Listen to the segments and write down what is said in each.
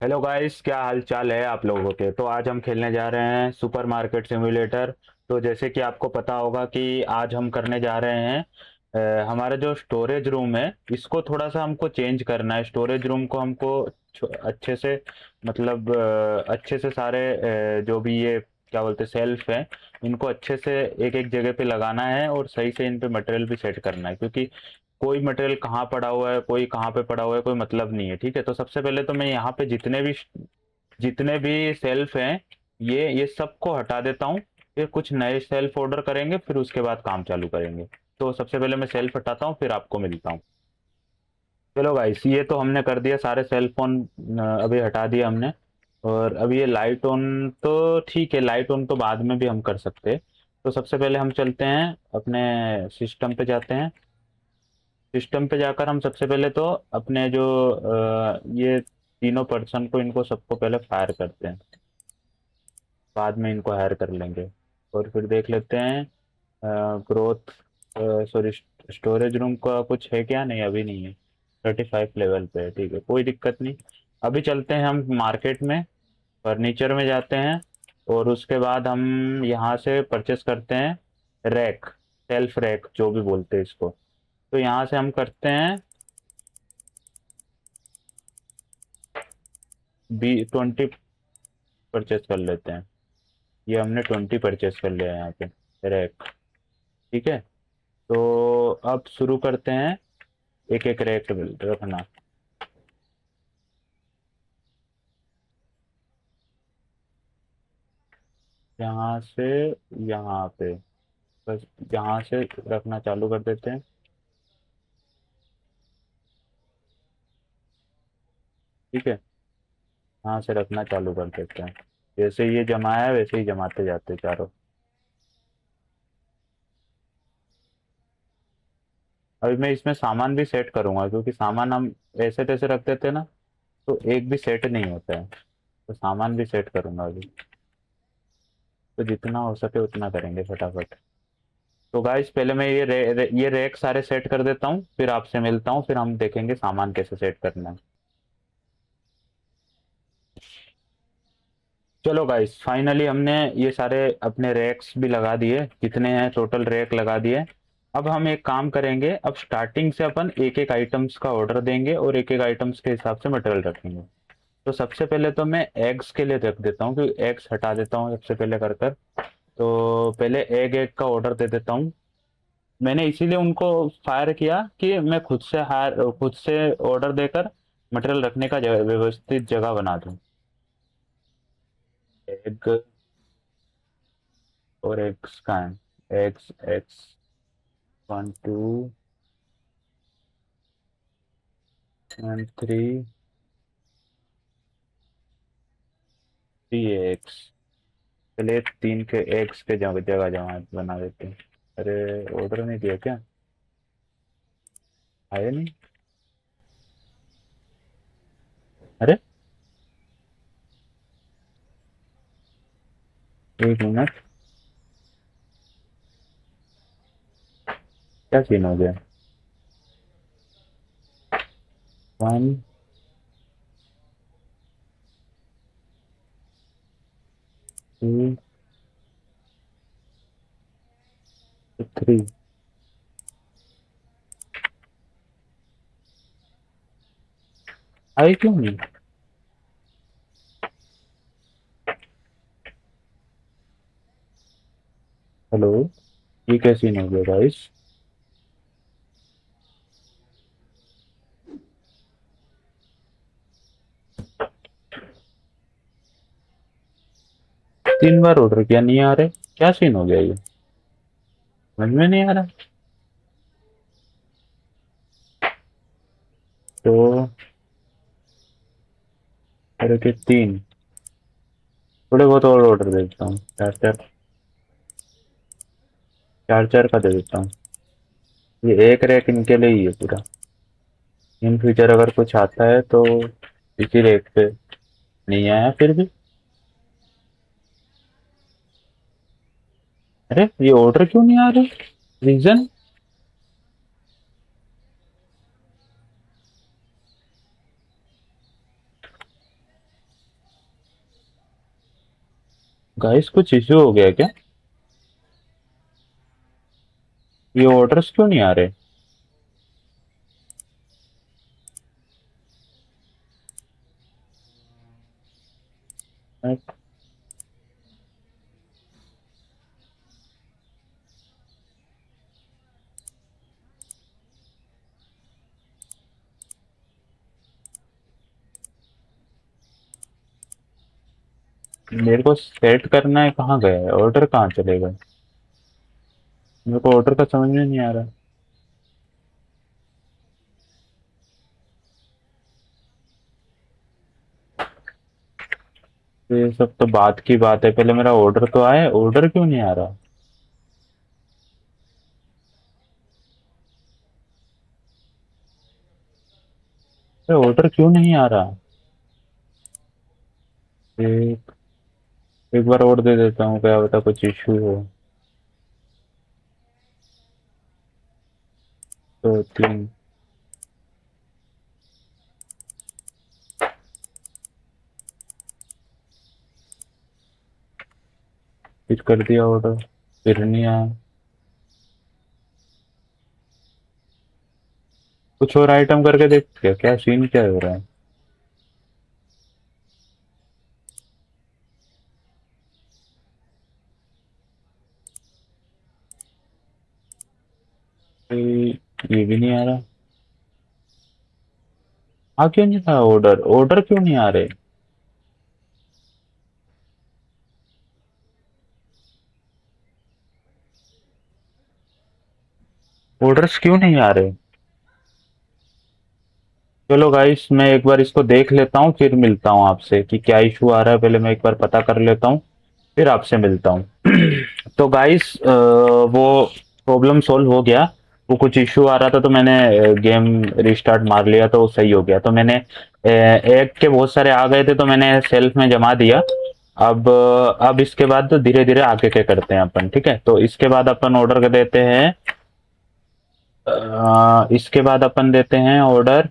Hello guys, क्या हाल चाल है आप लोगों के। तो आज हम खेलने जा रहे हैं सुपरमार्केट सिम्युलेटर। तो जैसे कि आपको पता होगा कि आज हम करने जा रहे हैं हमारा जो स्टोरेज रूम है इसको थोड़ा सा हमको चेंज करना है। स्टोरेज रूम को हमको अच्छे से मतलब अच्छे से सारे जो भी ये क्या बोलते हैं सेल्फ है, इनको अच्छे से एक एक जगह पे लगाना है और सही से इन पे मटेरियल भी सेट करना है, क्योंकि कोई मटेरियल कहाँ पड़ा हुआ है कोई कहाँ पे पड़ा हुआ है कोई मतलब नहीं है। ठीक है, तो सबसे पहले तो मैं यहाँ पे जितने भी सेल्फ हैं ये सबको हटा देता हूँ। फिर कुछ नए सेल्फ ऑर्डर करेंगे, फिर उसके बाद काम चालू करेंगे। तो सबसे पहले मैं सेल्फ हटाता हूँ, फिर आपको मिलता हूँ। चलो गाइस, ये तो हमने कर दिया, सारे सेल फोन अभी हटा दिया हमने। और अभी ये लाइट ऑन तो ठीक है, लाइट ऑन तो बाद में भी हम कर सकते हैं। तो सबसे पहले हम चलते हैं अपने सिस्टम पे जाते हैं। सिस्टम पे जाकर हम सबसे पहले तो अपने जो ये तीनों पर्सन को इनको सबको पहले फायर करते हैं, बाद में इनको हायर कर लेंगे। और फिर देख लेते हैं ग्रोथ, सॉरी, स्टोरेज रूम का कुछ है क्या। नहीं, अभी नहीं है। 35 लेवल पे है, ठीक है, कोई दिक्कत नहीं। अभी चलते हैं हम मार्केट में, फर्नीचर में जाते हैं। और उसके बाद हम यहाँ से परचेस करते हैं रैक, सेल्फ रैक जो भी बोलते हैं इसको। तो यहाँ से हम करते हैं बी 20 परचेस कर लेते हैं। ये हमने 20 परचेस कर लिया है यहाँ पे रैक। ठीक है, तो अब शुरू करते हैं एक एक रैक रखना। यहाँ से यहाँ पे, बस यहाँ से रखना चालू कर देते हैं। ठीक है, यहाँ से रखना चालू कर देते हैं। जैसे ये जमाया है वैसे ही जमाते जाते हैं चारों। अभी मैं इसमें सामान भी सेट करूंगा, क्योंकि सामान हम ऐसे तैसे रख देते हैं ना, तो एक भी सेट नहीं होता है। तो सामान भी सेट करूंगा अभी। तो जितना हो सके उतना करेंगे फटाफट। तो गाइस, पहले मैं ये रैक सारे सेट कर देता हूँ, फिर आपसे मिलता हूँ, फिर हम देखेंगे सामान कैसे सेट करना है। चलो गाइस, फाइनली हमने ये सारे अपने रैक्स भी लगा दिए, जितने हैं टोटल रैक लगा दिए। अब हम एक काम करेंगे, अब स्टार्टिंग से अपन एक एक आइटम्स का ऑर्डर देंगे और एक एक आइटम्स के हिसाब से मटेरियल रखेंगे। तो सबसे पहले तो मैं एग्स के लिए रख देता हूँ, क्योंकि एग्स हटा देता हूँ सबसे पहले कर कर। तो पहले एग एग का ऑर्डर दे देता हूँ। मैंने इसीलिए उनको फायर किया कि मैं खुद से ऑर्डर देकर मटेरियल रखने का व्यवस्थित जगह बना दूँ। एग और एग्स का है, एग्स एक्स 1 2 एंड 3 एग्स। चलिए 3 के एग्स के जगह जगह जमा बना देते हैं। अरे, ऑर्डर नहीं दिया क्या? आया नहीं। अरे, 1 मिनट, क्या सीन हो गया? 1 2 3। आई क्यों नहीं? हेलो, ये क्या सीन हो गया गाइस? 3 बार ऑर्डर किया, नहीं आ रहे, क्या सीन हो गया ये? समझ में नहीं आ रहा। तो अरे के 3, थोड़े बहुत और ऑर्डर दे देता हूँ, चार चार, चार चार का दे देता हूँ। ये एक रैक इनके लिए ही है पूरा। इन फ्यूचर अगर कुछ आता है तो इसी रेट पे। नहीं आया फिर भी? अरे, ये ऑर्डर क्यों नहीं आ रहे? रीजन? गाइस कुछ इश्यू हो गया क्या? ये ऑर्डर्स क्यों नहीं आ रहे? मेरे को सेट करना है, कहाँ गया है ऑर्डर, कहाँ चले गए? मेरे को ऑर्डर का समझ में नहीं आ रहा। ये सब तो बात की बात है, पहले मेरा ऑर्डर तो आए, ऑर्डर क्यों नहीं आ रहा? ऑर्डर क्यों नहीं आ रहा? एक एक बार और दे देता हूँ, क्या बता कुछ इश्यू हो। तो तीन, फिर कर दिया ऑर्डर, फिर नहीं आया। कुछ और आइटम करके देख, क्या क्या सीन क्या हो रहा है? ये भी नहीं आ रहा। क्यों नहीं था ऑर्डर, ऑर्डर क्यों नहीं आ रहे? ऑर्डर्स क्यों नहीं आ रहे? चलो गाइस, मैं एक बार इसको देख लेता हूँ, फिर मिलता हूँ आपसे कि क्या इशू आ रहा है, पहले मैं एक बार पता कर लेता हूँ, फिर आपसे मिलता हूँ। तो गाइस, वो प्रॉब्लम सॉल्व हो गया। वो कुछ इशू आ रहा था तो मैंने गेम रिस्टार्ट मार लिया, तो वो सही हो गया। तो मैंने एक के बहुत सारे आ गए थे तो मैंने सेल्फ में जमा दिया। अब इसके बाद तो धीरे धीरे आगे के करते हैं अपन, ठीक है? तो इसके बाद अपन ऑर्डर कर देते हैं। इसके बाद अपन देते हैं ऑर्डर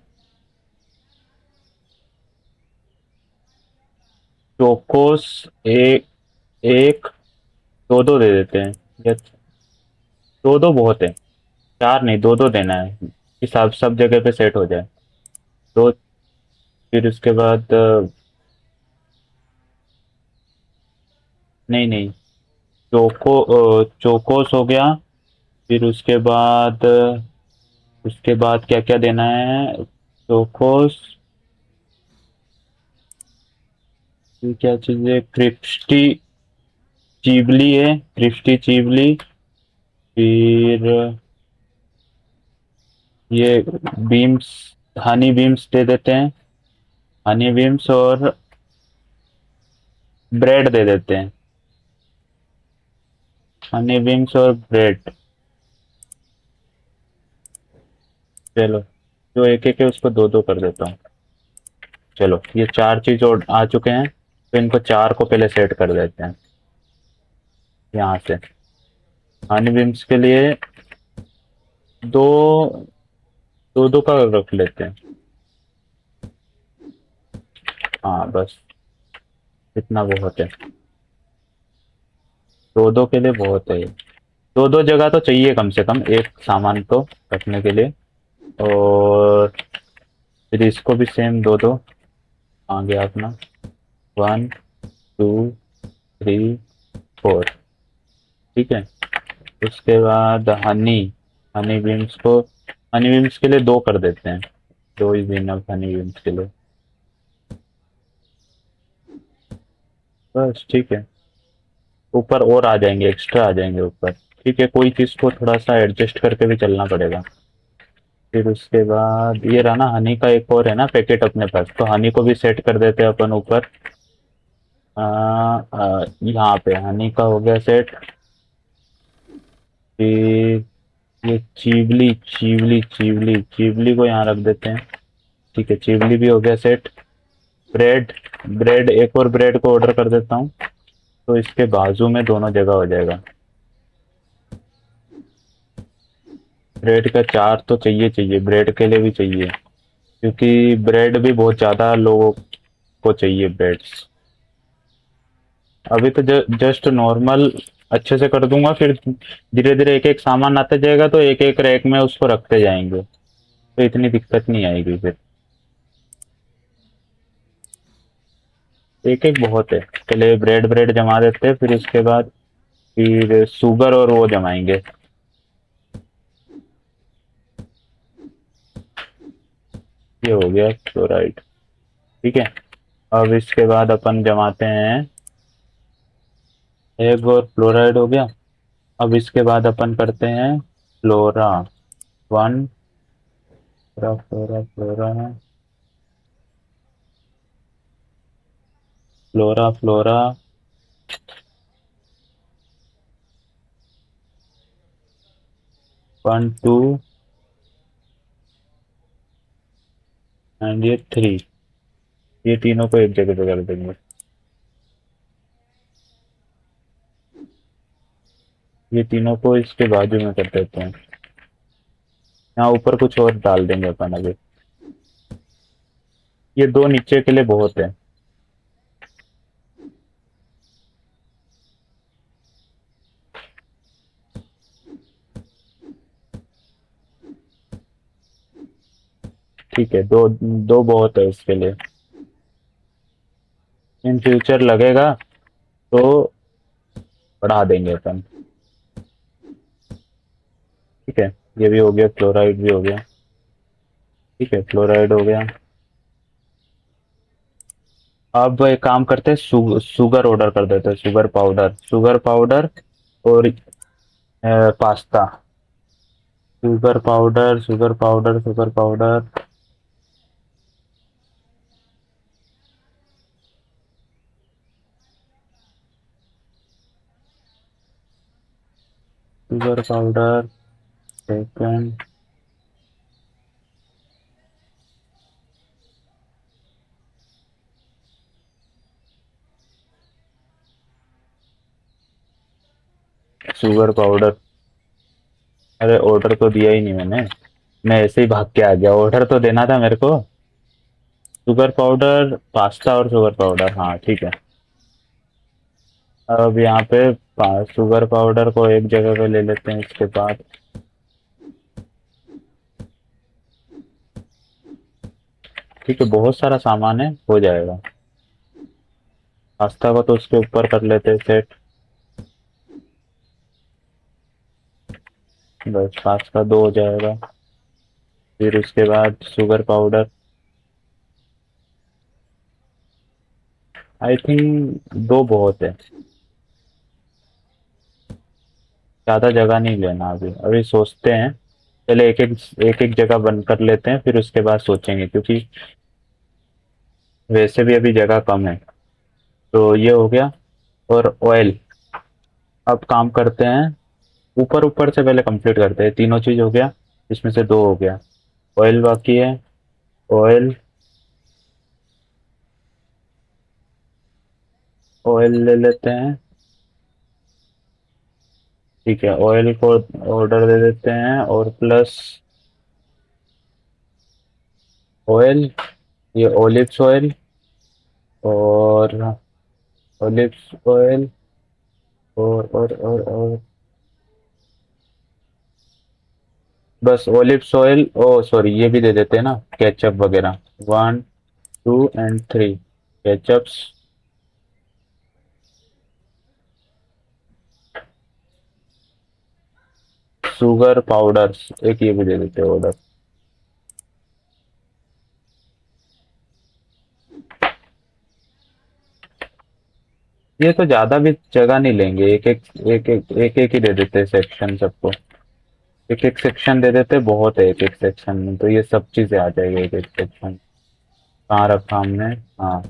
चोकोस। एक, एक, दो दो दे देते हैं, या दो दो बहुत है, चार नहीं, दो दो देना है कि सब जगह पे सेट हो जाए। दो। फिर उसके बाद नहीं नहीं, चोकोस हो गया। फिर उसके बाद क्या क्या देना है? चोकोस। फिर क्या चीज है? क्रिस्पी चीवली है, क्रिस्पी चीवली। फिर ये बीम्स, हनी बीम्स दे देते हैं, हनी बीम्स। और ब्रेड दे देते हैं, हनी बीन्स और ब्रेड। चलो, जो एक एक है उसको दो दो कर देता हूँ। चलो, ये चार चीज और आ चुके हैं, तो इनको चार को पहले सेट कर देते हैं यहाँ से। हनी बीन्स के लिए दो, दो दो का रख लेते हैं। हाँ बस, इतना बहुत है, दो दो के लिए बहुत है ये। दो दो जगह तो चाहिए कम से कम एक सामान को रखने के लिए। और फिर इसको भी सेम दो दो। आ गया अपना, वन, टू, थ्री, फोर। ठीक है। उसके बाद हनी, हनी बीन्स को, हनी बीन्स के लिए दो कर देते हैं। दो इज इनफ हनी बीन्स के लिए। बस ठीक है। ऊपर और आ जाएंगे, एक्स्ट्रा आ जाएंगे ऊपर। ठीक है, कोई चीज को थोड़ा सा एडजस्ट करके भी चलना पड़ेगा। फिर उसके बाद ये रहा ना, हनी का एक और है ना पैकेट अपने पास, तो हनी को भी सेट कर देते हैं अपन ऊपर। यहाँ पे हनी का हो गया सेट। फिर ये चीवली चीवली चीवली चीवली को यहाँ रख देते हैं। ठीक है, चिवली भी हो गया सेट। ब्रेड, ब्रेड एक और ब्रेड को ऑर्डर कर देता हूँ, तो इसके बाजू में दोनों जगह हो जाएगा। ब्रेड का चार तो चाहिए चाहिए, ब्रेड के लिए भी चाहिए, क्योंकि ब्रेड भी बहुत ज़्यादा लोगों को चाहिए ब्रेड्स। अभी तो जस्ट नॉर्मल अच्छे से कर दूंगा, फिर धीरे धीरे एक एक सामान आता जाएगा तो एक एक रैक में उसको रखते जाएंगे, तो इतनी दिक्कत नहीं आएगी फिर। एक एक बहुत है। पहले ब्रेड ब्रेड जमा देते हैं, फिर उसके बाद फिर शुगर और वो जमाएंगे। ये हो गया क्लोराइड। ठीक है। अब इसके बाद अपन जमाते हैं एग, और क्लोराइड हो गया। अब इसके बाद अपन करते हैं flora one. Flora flora flora flora flora 1 2 and ये 3। ये तीनों को एक जगह पे कर देंगे। ये तीनों को इसके बाजू में कर देते हैं। यहाँ ऊपर कुछ और डाल देंगे अपन अभी। ये दो नीचे के लिए बहुत है। ठीक है, दो दो बहुत है इसके लिए। इन फ्यूचर लगेगा तो बढ़ा देंगे अपन। ठीक है। ये भी हो गया, क्लोराइड भी हो गया। ठीक है, क्लोराइड हो गया। अब एक काम करते हैं, शुगर ऑर्डर कर देते हैं, शुगर पाउडर, शुगर पाउडर और pasta. Sugar powder sugar powder sugar powder. Sugar powder second. Sugar powder. अरे ऑर्डर तो दिया ही नहीं मैंने। मैं ऐसे ही भाग के आ गया, ऑर्डर तो देना था मेरे को। शुगर पाउडर, पास्ता और शुगर पाउडर, हाँ ठीक है। अब यहाँ पे शुगर पाउडर को एक जगह पे ले लेते हैं, इसके बाद ठीक है, बहुत सारा सामान है, हो जाएगा। पास्ता को तो उसके ऊपर कर लेते हैं सेट। बस पास्ता दो हो जाएगा। फिर उसके बाद शुगर पाउडर, आई थिंक दो बहुत है, ज़्यादा जगह नहीं लेना अभी। अभी सोचते हैं, पहले एक एक जगह बंद कर लेते हैं, फिर उसके बाद सोचेंगे, क्योंकि वैसे भी अभी जगह कम है। तो ये हो गया। और ऑयल, अब काम करते हैं, ऊपर ऊपर से पहले कंप्लीट करते हैं। तीनों चीज हो गया, इसमें से दो हो गया। ऑयल बाकी है। ऑयल, ऑयल ले लेते हैं। ठीक है, ऑयल को ऑर्डर दे देते हैं, और प्लस ऑयल, ये ओलिव्स ऑयल, और ओलिव्स ऑयल, और बस ओलिव्स ऑयल। ओ सॉरी, ये भी दे देते हैं ना, केचप वगैरह। 1 2 एंड 3 केचप्स। शुगर पाउडर्स एक ये भी दे देते हैं ऑर्डर। ये तो ज्यादा भी जगह नहीं लेंगे, एक एक ही दे देते हैं सेक्शन सबको। एक एक सेक्शन दे देते, बहुत है एक एक सेक्शन में, तो ये सब चीजें आ जाएगी एक एक सेक्शन। कहाँ रखा हमने? हाँ,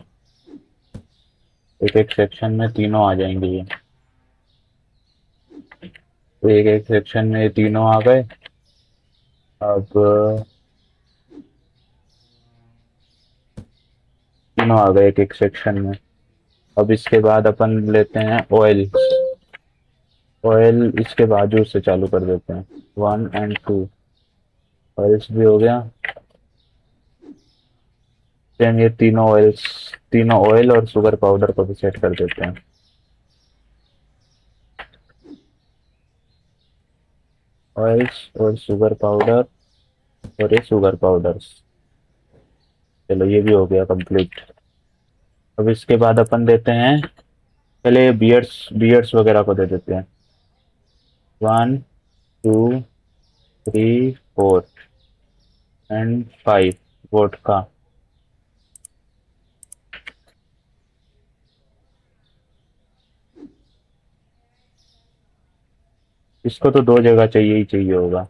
एक एक सेक्शन में तीनों आ जाएंगे ये। तो एक एक सेक्शन में ये तीनों आ गए। अब तीनों आ गए एक एक सेक्शन में। अब इसके बाद अपन लेते हैं ऑयल। ऑयल इसके बाजू से चालू कर देते हैं, 1 एंड 2। ऑयल्स भी हो गया। सेम ये तीनों ऑयल्स, तीनों ऑयल और शुगर पाउडर को भी सेट कर देते हैं। ऑयल्स और शुगर पाउडर और ये शुगर पाउडर्स। चलो ये भी हो गया कंप्लीट। अब इसके बाद अपन देते हैं, पहले बियर्स बियर्स वगैरह को दे देते हैं। 1 2 3 4 एंड 5 वोट का। इसको तो दो जगह चाहिए ही चाहिए होगा,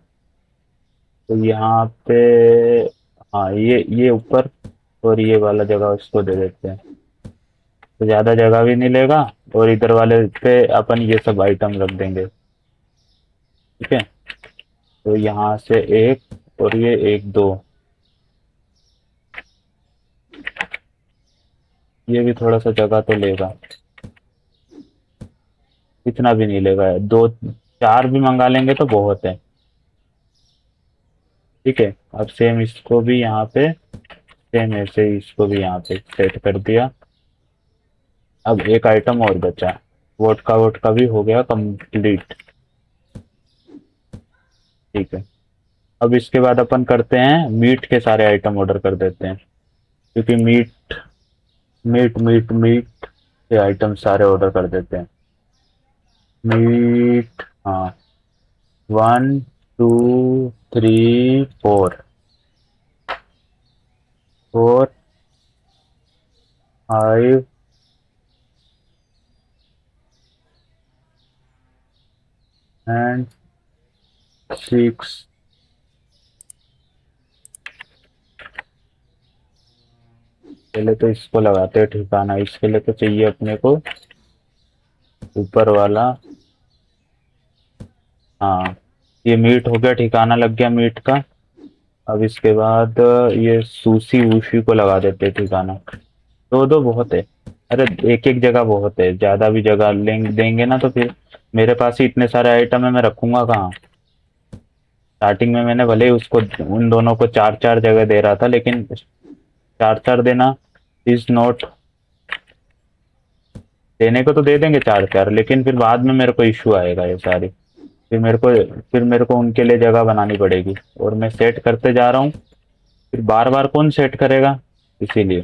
तो यहाँ पे, हाँ ये ऊपर और ये वाला जगह इसको दे देते हैं, तो ज़्यादा जगह भी नहीं लेगा। और इधर वाले पे अपन ये सब आइटम रख देंगे। ठीक है, तो यहाँ से एक और ये एक दो, ये भी थोड़ा सा जगह तो लेगा, इतना भी नहीं लेगा, दो चार भी मंगा लेंगे तो बहुत है। ठीक है, अब सेम इसको भी यहाँ पे, सेम ऐसे ही इसको भी यहाँ पे सेट कर दिया। अब एक आइटम और बचा, वोटका भी हो गया कंप्लीट। ठीक है, अब इसके बाद अपन करते हैं मीट के सारे आइटम ऑर्डर कर देते हैं, क्योंकि मीट मीट मीट मीट के आइटम सारे ऑर्डर कर देते हैं। मीट, हाँ, 1 2 3 4, 4 5 एंड 6। पहले तो इसको लगाते हैं ठिकाना, इसके लिए तो चाहिए अपने को ऊपर वाला। हाँ, ये मीट हो गया, ठिकाना लग गया मीट का। अब इसके बाद ये सूसी वूशी को लगा देते हैं ठिकाना। दो दो बहुत है, अरे एक एक जगह बहुत है, ज्यादा भी जगह लेंगे देंगे ना तो फिर मेरे पास ही इतने सारे आइटम है, मैं रखूंगा कहाँ। स्टार्टिंग में मैंने भले ही उसको, उन दोनों को चार चार जगह दे रहा था, लेकिन चार चार देना इज नॉट, देने को तो दे देंगे चार चार, लेकिन फिर बाद में मेरे को इश्यू आएगा ये सारी, फिर मेरे को उनके लिए जगह बनानी पड़ेगी, और मैं सेट करते जा रहा हूँ, फिर बार बार कौन सेट करेगा, इसीलिए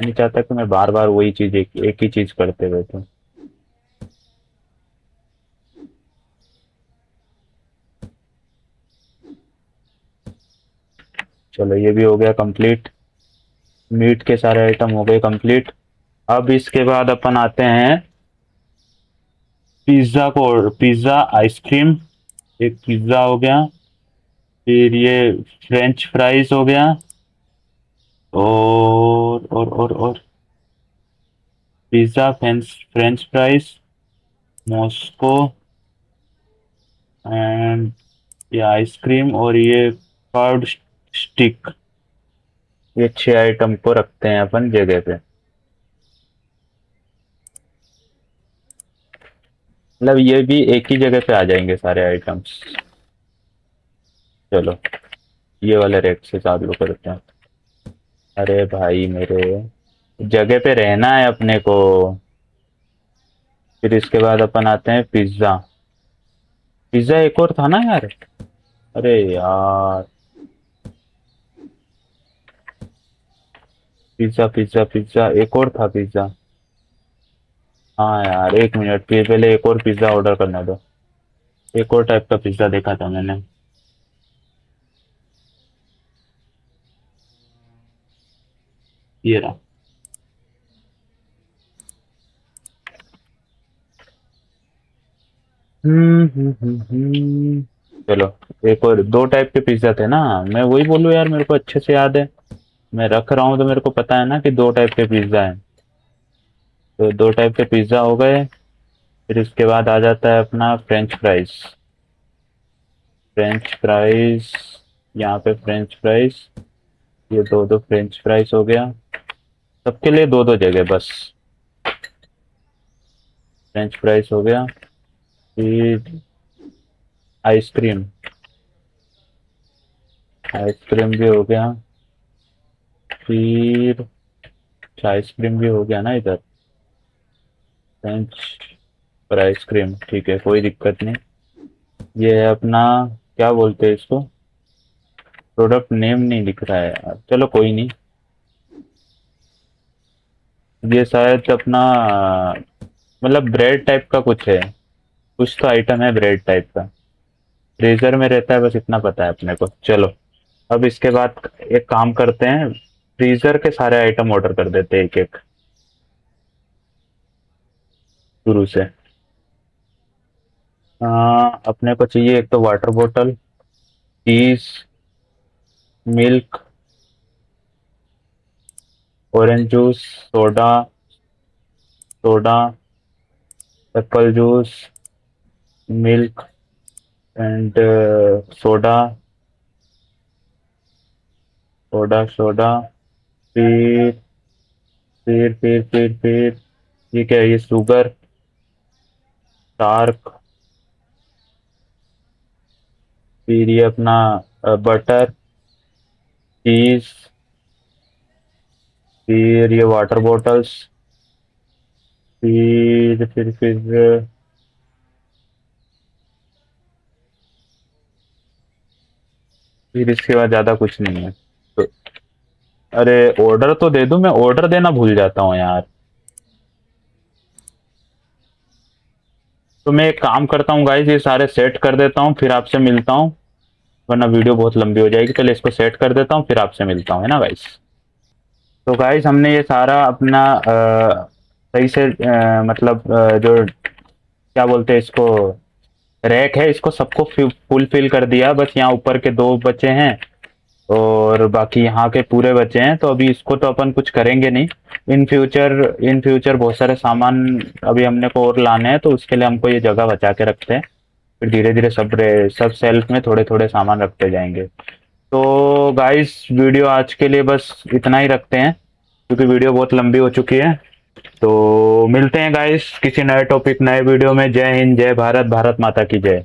मैं नहीं चाहता कि मैं बार बार वही चीज, एक ही चीज करते रहता हूँ। चलो ये भी हो गया कंप्लीट, मीट के सारे आइटम हो गए कंप्लीट। अब इसके बाद अपन आते हैं पिज्ज़ा को, पिज़्ज़ा आइसक्रीम, एक पिज़्ज़ा हो गया, फिर ये फ्रेंच फ्राइज हो गया, और pizza, French fries, Moscow, and ये आइसक्रीम, और ये कर्ड स्टिक। ये 6 आइटम को रखते हैं अपन जगह पे, मतलब ये भी एक ही जगह पे आ जाएंगे सारे आइटम्स। चलो ये वाले रैक से चालू करते हैं। अरे भाई मेरे, जगह पे रहना है अपने को। फिर इसके बाद अपन आते हैं पिज्ज़ा। पिज्ज़ा एक और था ना यार, अरे यार, पिज्ज़ा पिज्ज़ा पिज्ज़ा एक और था पिज्ज़ा। हाँ यार, एक मिनट, फिर पहले एक और पिज्ज़ा ऑर्डर करने दो। एक और टाइप का पिज्ज़ा देखा था मैंने, ये रहा। चलो, एक और दो टाइप के पिज्ज़ा थे ना, मैं वही बोलूँ यार, मेरे को अच्छे से याद है, मैं रख रहा हूँ तो मेरे को पता है ना कि दो टाइप के पिज्ज़ा हैं। तो दो टाइप के पिज्ज़ा हो गए। फिर इसके बाद आ जाता है अपना फ्रेंच फ्राइज। फ्रेंच फ्राइज, यहाँ पे फ्रेंच फ्राइज, ये दो दो फ्रेंच फ्राइज हो गया, सबके लिए दो दो जगह बस। फ्रेंच फ्राइज हो गया, फिर आइसक्रीम, आइसक्रीम भी हो गया, फिर आइसक्रीम भी हो गया ना इधर। फ्रेंच और आइसक्रीम, ठीक है कोई दिक्कत नहीं। ये है अपना, क्या बोलते हैं इसको, प्रोडक्ट नेम नहीं दिख रहा है यार, चलो कोई नहीं। ये शायद अपना मतलब ब्रेड टाइप का कुछ है, कुछ तो आइटम है ब्रेड टाइप का, फ्रीजर में रहता है, बस इतना पता है अपने को। चलो अब इसके बाद एक काम करते हैं, फ्रीजर के सारे आइटम ऑर्डर कर देते हैं एक एक शुरू से। अपने को चाहिए एक तो वाटर बोतल, चीज, milk, orange juice, soda, soda, Apple juice, milk and soda, soda soda. फिर फिर ये क्या है, ये शुगर, डार्क, फिर ये अपना बटर, चीज, फिर ये वाटर बॉटल्स, फिर फिर इसके बाद ज्यादा कुछ नहीं है तो। अरे ऑर्डर तो दे दूं, मैं ऑर्डर देना भूल जाता हूँ यार। तो मैं एक काम करता हूँ गाइस, ये सारे सेट कर देता हूँ फिर आपसे मिलता हूँ, वरना वीडियो बहुत लंबी हो जाएगी। चलो इसको सेट कर देता हूँ फिर आपसे मिलता हूँ, है ना गाइस। तो गाइस हमने ये सारा अपना सही से मतलब जो क्या बोलते हैं इसको, रैक है, इसको सबको फुल फिल कर दिया, बस यहाँ ऊपर के दो बचे हैं और बाकी यहाँ के पूरे बचे हैं। तो अभी इसको तो अपन कुछ करेंगे नहीं, इन फ्यूचर बहुत सारे सामान अभी हमने को और लाने हैं, तो उसके लिए हमको ये जगह बचा के रखते हैं, फिर धीरे धीरे सब सेल्फ में थोड़े थोड़े सामान रखते जाएंगे। तो गाइस वीडियो आज के लिए बस इतना ही रखते हैं, क्योंकि वीडियो बहुत लंबी हो चुकी है। तो मिलते हैं गाइस किसी नए टॉपिक नए वीडियो में। जय हिंद, जय भारत, भारत माता की जय।